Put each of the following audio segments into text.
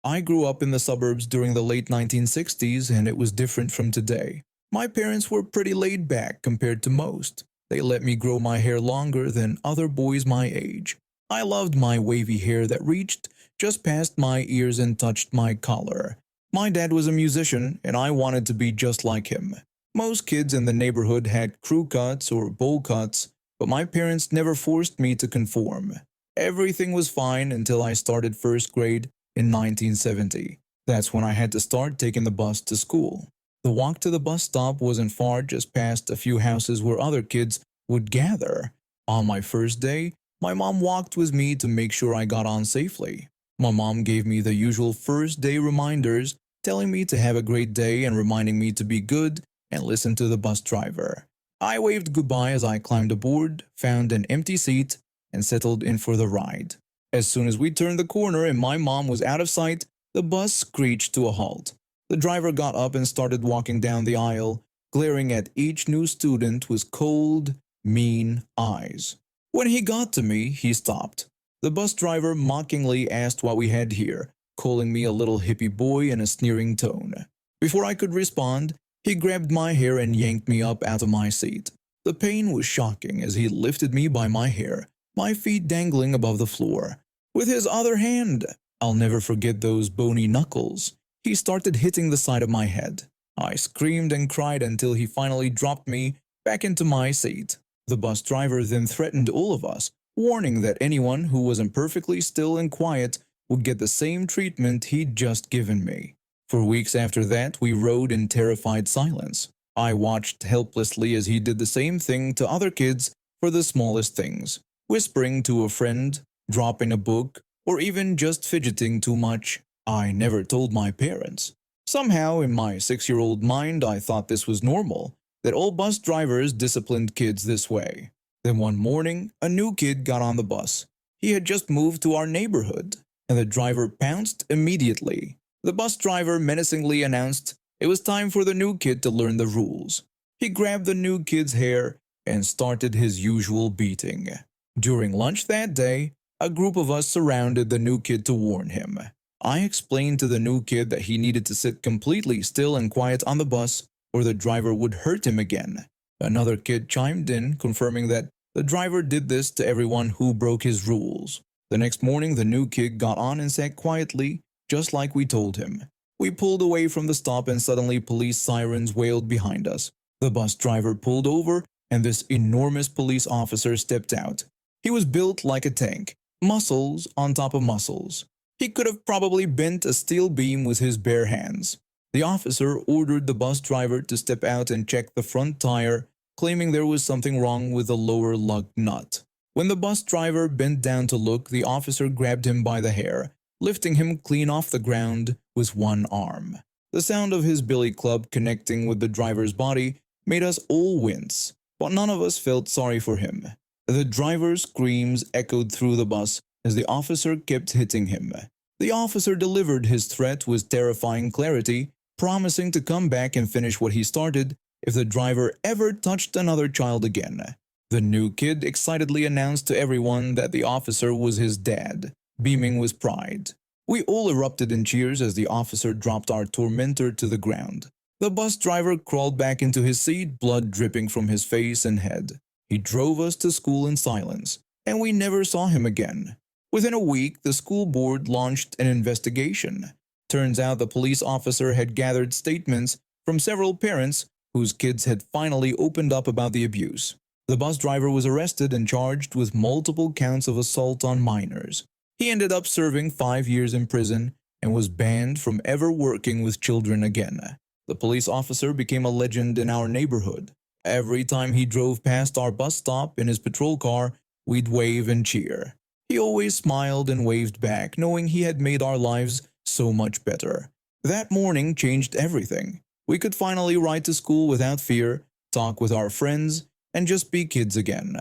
I grew up in the suburbs during the late 1960s and it was different from today. My parents were pretty laid back compared to most. They let me grow my hair longer than other boys my age. I loved my wavy hair that reached just past my ears and touched my collar. My dad was a musician and I wanted to be just like him. Most kids in the neighborhood had crew cuts or bowl cuts, but my parents never forced me to conform. Everything was fine until I started first grade in 1970. That's when I had to start taking the bus to school. The walk to the bus stop wasn't far, just past a few houses where other kids would gather. On my first day, my mom walked with me to make sure I got on safely. My mom gave me the usual first day reminders, telling me to have a great day and reminding me to be good and listen to the bus driver. I waved goodbye as I climbed aboard, found an empty seat, and settled in for the ride. As soon as we turned the corner and my mom was out of sight, the bus screeched to a halt. The driver got up and started walking down the aisle, glaring at each new student with cold, mean eyes. When he got to me, he stopped. The bus driver mockingly asked what we had here, calling me a little hippie boy in a sneering tone. Before I could respond, he grabbed my hair and yanked me up out of my seat. The pain was shocking as he lifted me by my hair, my feet dangling above the floor. With his other hand, I'll never forget those bony knuckles, he started hitting the side of my head. I screamed and cried until he finally dropped me back into my seat. The bus driver then threatened all of us, warning that anyone who wasn't perfectly still and quiet would get the same treatment he'd just given me. For weeks after that, we rode in terrified silence. I watched helplessly as he did the same thing to other kids for the smallest things, whispering to a friend, dropping a book, or even just fidgeting too much. I never told my parents. Somehow, in my 6-year-old mind, I thought this was normal, that all bus drivers disciplined kids this way. Then one morning, a new kid got on the bus. He had just moved to our neighborhood, and the driver pounced immediately. The bus driver menacingly announced it was time for the new kid to learn the rules. He grabbed the new kid's hair and started his usual beating. During lunch that day, a group of us surrounded the new kid to warn him. I explained to the new kid that he needed to sit completely still and quiet on the bus or the driver would hurt him again. Another kid chimed in, confirming that the driver did this to everyone who broke his rules. The next morning, the new kid got on and sat quietly, just like we told him. We pulled away from the stop and suddenly police sirens wailed behind us. The bus driver pulled over and this enormous police officer stepped out. He was built like a tank, muscles on top of muscles. He could have probably bent a steel beam with his bare hands. The officer ordered the bus driver to step out and check the front tire, claiming there was something wrong with the lower lug nut. When the bus driver bent down to look, the officer grabbed him by the hair, lifting him clean off the ground with one arm. The sound of his billy club connecting with the driver's body made us all wince, but none of us felt sorry for him. The driver's screams echoed through the bus as the officer kept hitting him. The officer delivered his threat with terrifying clarity, promising to come back and finish what he started if the driver ever touched another child again. The new kid excitedly announced to everyone that the officer was his dad, beaming with pride. We all erupted in cheers as the officer dropped our tormentor to the ground. The bus driver crawled back into his seat, blood dripping from his face and head. He drove us to school in silence, and we never saw him again. Within a week, the school board launched an investigation. Turns out the police officer had gathered statements from several parents whose kids had finally opened up about the abuse. The bus driver was arrested and charged with multiple counts of assault on minors. He ended up serving 5 years in prison and was banned from ever working with children again. The police officer became a legend in our neighborhood. Every time he drove past our bus stop in his patrol car, we'd wave and cheer. He always smiled and waved back, knowing he had made our lives so much better. That morning changed everything. We could finally ride to school without fear, talk with our friends, and just be kids again.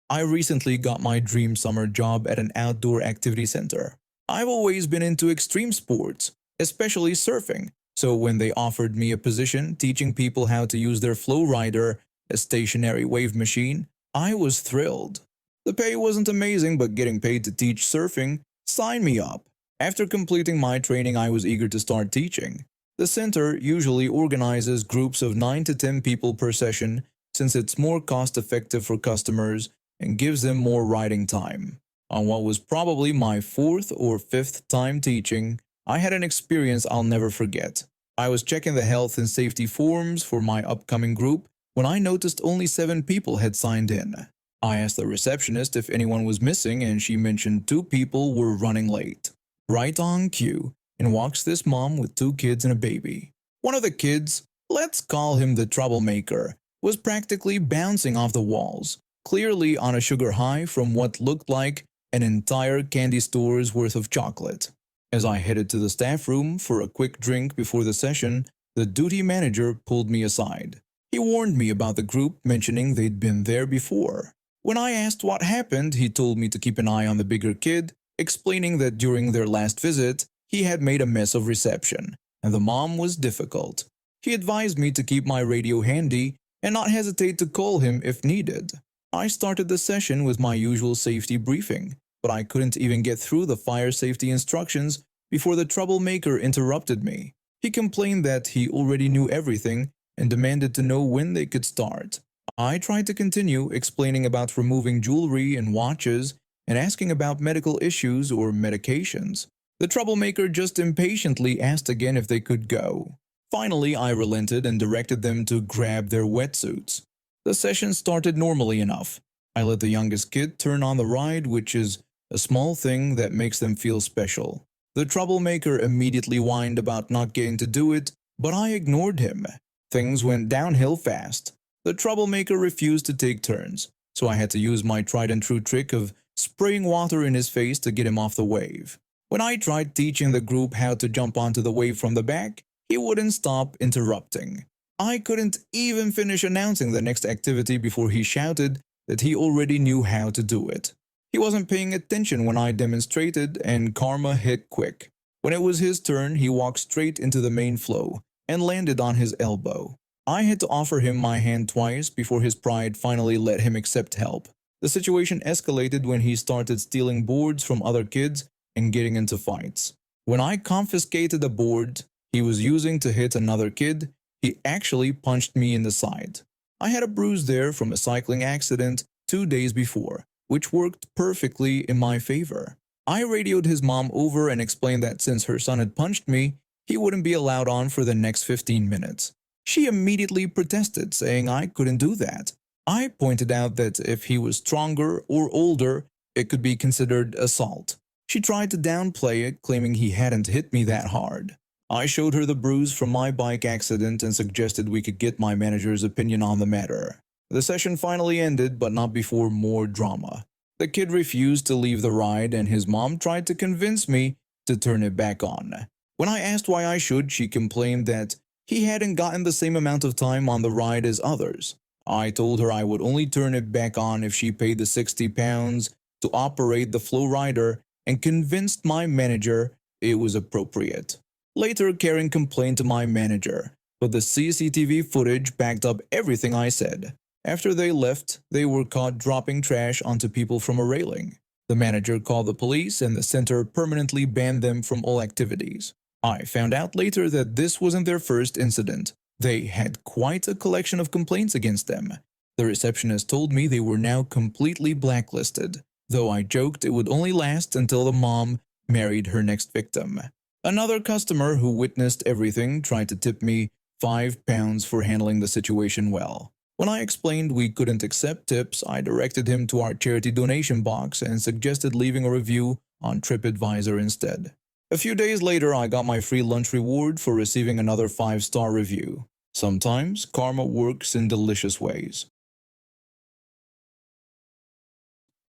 I recently got my dream summer job at an outdoor activity center. I've always been into extreme sports, especially surfing, so when they offered me a position teaching people how to use their flow rider, a stationary wave machine, I was thrilled. The pay wasn't amazing, but getting paid to teach surfing signed me up. After completing my training, I was eager to start teaching. The center usually organizes groups of 9 to 10 people per session since it's more cost effective for customers and gives them more riding time. On what was probably my fourth or fifth time teaching, I had an experience I'll never forget. I was checking the health and safety forms for my upcoming group when I noticed only 7 people had signed in. I asked the receptionist if anyone was missing, and she mentioned 2 people were running late. Right on cue, in walks this mom with 2 kids and a baby. One of the kids, let's call him the troublemaker, was practically bouncing off the walls, clearly on a sugar high from what looked like an entire candy store's worth of chocolate. As I headed to the staff room for a quick drink before the session, the duty manager pulled me aside. He warned me about the group, mentioning they'd been there before. When I asked what happened, he told me to keep an eye on the bigger kid, explaining that during their last visit, he had made a mess of reception, and the mom was difficult. He advised me to keep my radio handy and not hesitate to call him if needed. I started the session with my usual safety briefing, but I couldn't even get through the fire safety instructions before the troublemaker interrupted me. He complained that he already knew everything and demanded to know when they could start. I tried to continue explaining about removing jewelry and watches and asking about medical issues or medications. The troublemaker just impatiently asked again if they could go. Finally, I relented and directed them to grab their wetsuits. The session started normally enough. I let the youngest kid turn on the ride, which is a small thing that makes them feel special. The troublemaker immediately whined about not getting to do it, but I ignored him. Things went downhill fast. The troublemaker refused to take turns, so I had to use my tried and true trick of spraying water in his face to get him off the wave. When I tried teaching the group how to jump onto the wave from the back, he wouldn't stop interrupting. I couldn't even finish announcing the next activity before he shouted that he already knew how to do it. He wasn't paying attention when I demonstrated, and karma hit quick. When it was his turn, he walked straight into the main flow and landed on his elbow. I had to offer him my hand twice before his pride finally let him accept help. The situation escalated when he started stealing boards from other kids and getting into fights. When I confiscated a board he was using to hit another kid, he actually punched me in the side. I had a bruise there from a cycling accident 2 days before, which worked perfectly in my favor. I radioed his mom over and explained that since her son had punched me, he wouldn't be allowed on for the next 15 minutes. She immediately protested, saying I couldn't do that. I pointed out that if he was stronger or older, it could be considered assault. She tried to downplay it, claiming he hadn't hit me that hard. I showed her the bruise from my bike accident and suggested we could get my manager's opinion on the matter. The session finally ended, but not before more drama. The kid refused to leave the ride, and his mom tried to convince me to turn it back on. When I asked why I should, she complained that he hadn't gotten the same amount of time on the ride as others. I told her I would only turn it back on if she paid the £60 to operate the flow rider and convinced my manager it was appropriate. Later, Karen complained to my manager, but the CCTV footage backed up everything I said. After they left, they were caught dropping trash onto people from a railing. The manager called the police, and the center permanently banned them from all activities. I found out later that this wasn't their first incident. They had quite a collection of complaints against them. The receptionist told me they were now completely blacklisted, though I joked it would only last until the mom married her next victim. Another customer who witnessed everything tried to tip me £5 for handling the situation well. When I explained we couldn't accept tips, I directed him to our charity donation box and suggested leaving a review on TripAdvisor instead. A few days later, I got my free lunch reward for receiving another 5-star review. Sometimes, karma works in delicious ways.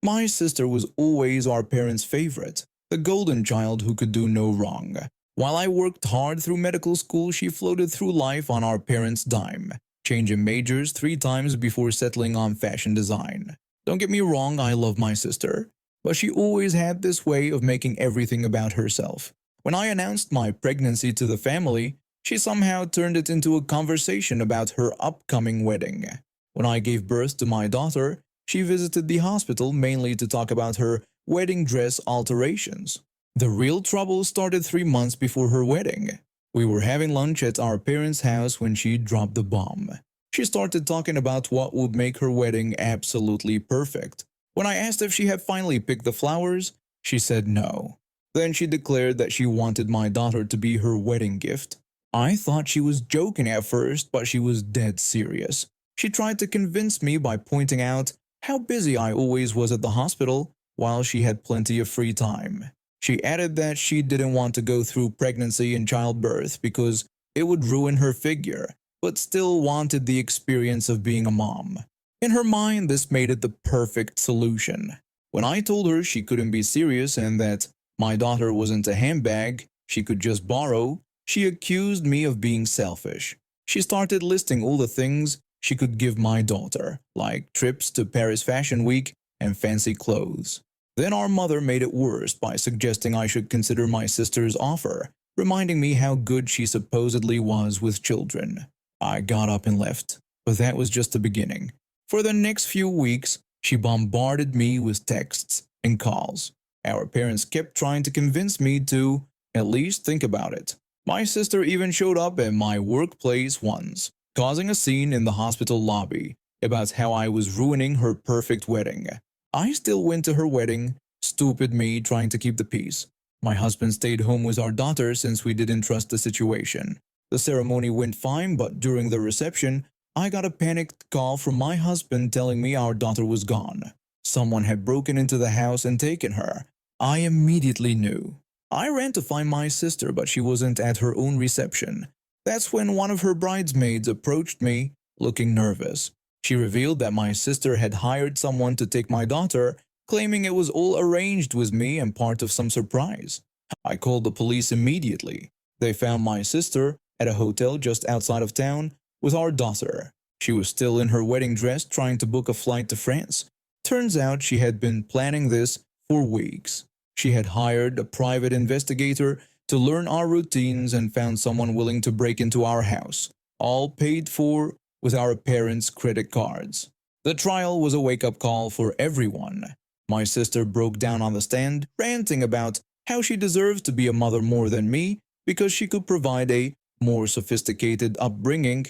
My sister was always our parents' favorite, the golden child who could do no wrong. While I worked hard through medical school, she floated through life on our parents' dime, changing majors 3 times before settling on fashion design. Don't get me wrong, I love my sister, but she always had this way of making everything about herself. When I announced my pregnancy to the family, she somehow turned it into a conversation about her upcoming wedding. When I gave birth to my daughter, She visited the hospital mainly to talk about her wedding dress alterations. The real trouble started 3 months before her wedding. We were having lunch at our parents' house when she dropped the bomb. She started talking about what would make her wedding absolutely perfect. When I asked if she had finally picked the flowers, she said no. Then she declared that she wanted my daughter to be her wedding gift. I thought she was joking at first, but she was dead serious. She tried to convince me by pointing out how busy I always was at the hospital while she had plenty of free time. She added that she didn't want to go through pregnancy and childbirth because it would ruin her figure, but still wanted the experience of being a mom. In her mind, this made it the perfect solution. When I told her she couldn't be serious and that my daughter wasn't a handbag she could just borrow, she accused me of being selfish. She started listing all the things she could give my daughter, like trips to Paris Fashion Week and fancy clothes. Then our mother made it worse by suggesting I should consider my sister's offer, reminding me how good she supposedly was with children. I got up and left, but that was just the beginning. For the next few weeks, she bombarded me with texts and calls. Our parents kept trying to convince me to at least think about it. My sister even showed up at my workplace once, causing a scene in the hospital lobby about how I was ruining her perfect wedding. I still went to her wedding, stupid me trying to keep the peace. My husband stayed home with our daughter since we didn't trust the situation. The ceremony went fine, but during the reception, I got a panicked call from my husband telling me our daughter was gone. Someone had broken into the house and taken her. I immediately knew. I ran to find my sister, but she wasn't at her own reception. That's when one of her bridesmaids approached me, looking nervous. She revealed that my sister had hired someone to take my daughter, claiming it was all arranged with me and part of some surprise. I called the police immediately. They found my sister at a hotel just outside of town with our daughter. She was still in her wedding dress trying to book a flight to France. Turns out she had been planning this for weeks. She had hired a private investigator to learn our routines and found someone willing to break into our house, all paid for with our parents' credit cards. The trial was a wake-up call for everyone. My sister broke down on the stand, ranting about how she deserves to be a mother more than me because she could provide a more sophisticated upbringing.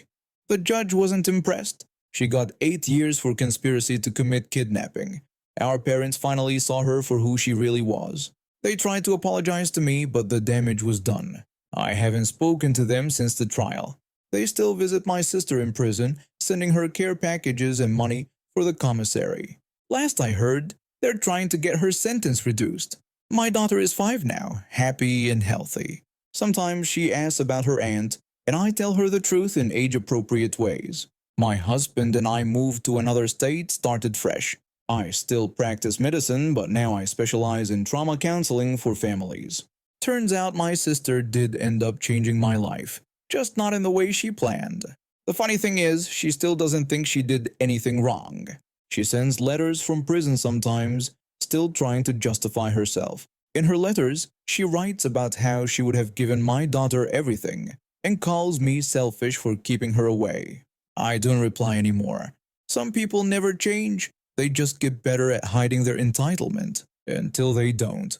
The judge wasn't impressed. She got 8 years for conspiracy to commit kidnapping. Our parents finally saw her for who she really was. They tried to apologize to me, but the damage was done. I haven't spoken to them since the trial. They still visit my sister in prison, sending her care packages and money for the commissary. Last I heard, they're trying to get her sentence reduced. My daughter is 5 now, happy and healthy. Sometimes she asks about her aunt, and I tell her the truth in age-appropriate ways. My husband and I moved to another state, started fresh. I still practice medicine, but now I specialize in trauma counseling for families. Turns out my sister did end up changing my life, just not in the way she planned. The funny thing is, she still doesn't think she did anything wrong. She sends letters from prison sometimes, still trying to justify herself. In her letters, she writes about how she would have given my daughter everything, and calls me selfish for keeping her away. I don't reply anymore. Some people never change. They just get better at hiding their entitlement, until they don't.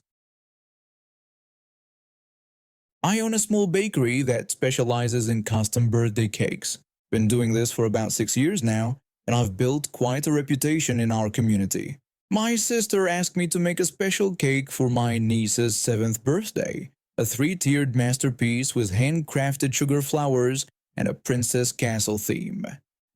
I own a small bakery that specializes in custom birthday cakes. Been doing this for about 6 years now, and I've built quite a reputation in our community. My sister asked me to make a special cake for my niece's 7th birthday, a 3-tiered masterpiece with handcrafted sugar flowers and a princess castle theme.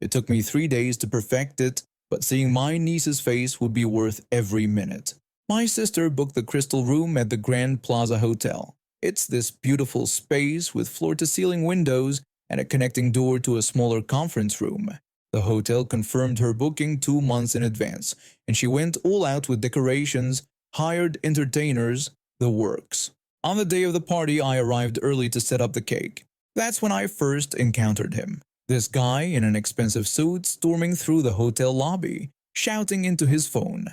It took me 3 days to perfect it, but seeing my niece's face would be worth every minute. My sister booked the Crystal Room at the Grand Plaza Hotel. It's this beautiful space with floor-to-ceiling windows and a connecting door to a smaller conference room. The hotel confirmed her booking 2 months in advance, and she went all out with decorations, hired entertainers, the works. On the day of the party, I arrived early to set up the cake. That's when I first encountered him. This guy in an expensive suit storming through the hotel lobby, shouting into his phone.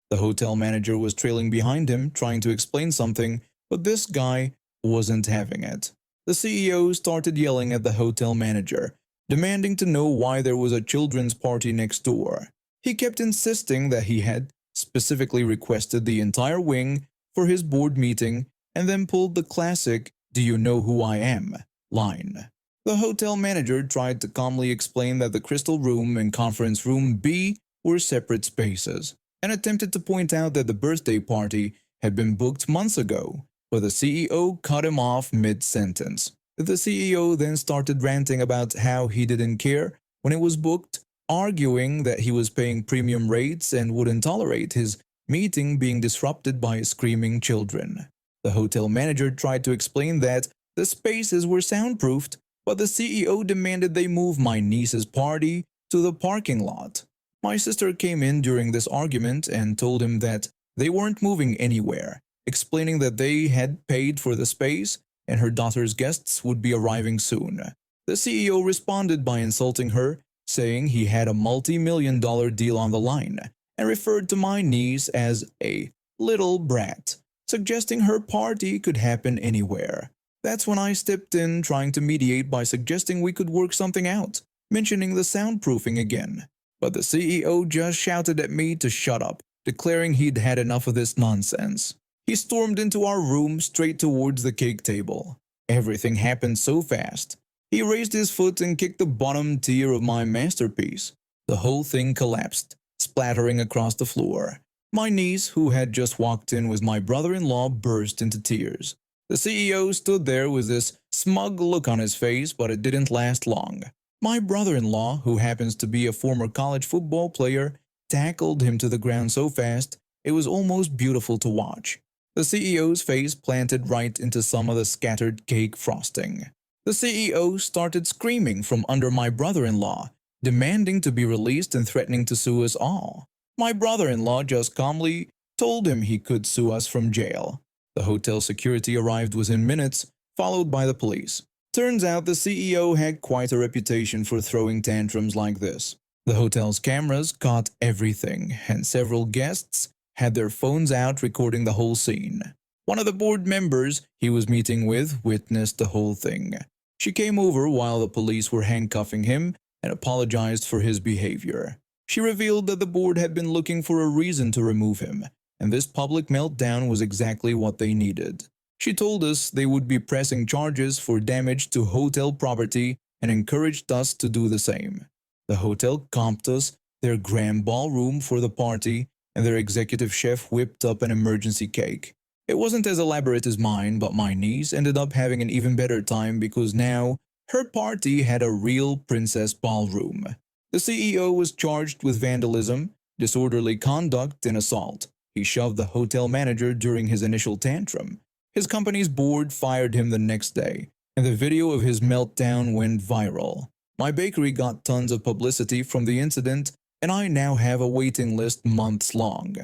The hotel manager was trailing behind him, trying to explain something, but this guy wasn't having it. The CEO started yelling at the hotel manager, demanding to know why there was a children's party next door. He kept insisting that he had specifically requested the entire wing for his board meeting and then pulled the classic "Do you know who I am?" line. The hotel manager tried to calmly explain that the Crystal Room and Conference Room B were separate spaces, and attempted to point out that the birthday party had been booked months ago, but the CEO cut him off mid-sentence. The CEO then started ranting about how he didn't care when it was booked, arguing that he was paying premium rates and wouldn't tolerate his meeting being disrupted by screaming children. The hotel manager tried to explain that the spaces were soundproofed, but the CEO demanded they move my niece's party to the parking lot. My sister came in during this argument and told him that they weren't moving anywhere, explaining that they had paid for the space and her daughter's guests would be arriving soon. The CEO responded by insulting her, saying he had a multi-million-dollar deal on the line, and referred to my niece as a little brat, suggesting her party could happen anywhere. That's when I stepped in, trying to mediate by suggesting we could work something out, mentioning the soundproofing again. But the CEO just shouted at me to shut up, declaring he'd had enough of this nonsense. He stormed into our room straight towards the cake table. Everything happened so fast. He raised his foot and kicked the bottom tier of my masterpiece. The whole thing collapsed, splattering across the floor. My niece, who had just walked in with my brother-in-law, burst into tears. The CEO stood there with this smug look on his face, but it didn't last long. My brother-in-law, who happens to be a former college football player, tackled him to the ground so fast it was almost beautiful to watch. The CEO's face planted right into some of the scattered cake frosting. The CEO started screaming from under my brother-in-law, demanding to be released and threatening to sue us all. My brother-in-law just calmly told him he could sue us from jail. The hotel security arrived within minutes, followed by the police. Turns out the CEO had quite a reputation for throwing tantrums like this. The hotel's cameras caught everything, and several guests had their phones out recording the whole scene. One of the board members he was meeting with witnessed the whole thing. She came over while the police were handcuffing him and apologized for his behavior. She revealed that the board had been looking for a reason to remove him, and this public meltdown was exactly what they needed. She told us they would be pressing charges for damage to hotel property and encouraged us to do the same. The hotel comped us their grand ballroom for the party, and their executive chef whipped up an emergency cake. It wasn't as elaborate as mine, but my niece ended up having an even better time because now her party had a real princess ballroom. The CEO was charged with vandalism, disorderly conduct, and assault. He shoved the hotel manager during his initial tantrum. His company's board fired him the next day, and the video of his meltdown went viral. My bakery got tons of publicity from the incident, and I now have a waiting list months long.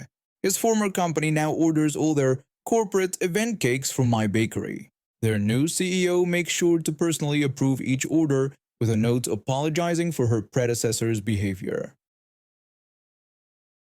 His former company now orders all their corporate event cakes from my bakery. Their new CEO makes sure to personally approve each order with a note apologizing for her predecessor's behavior.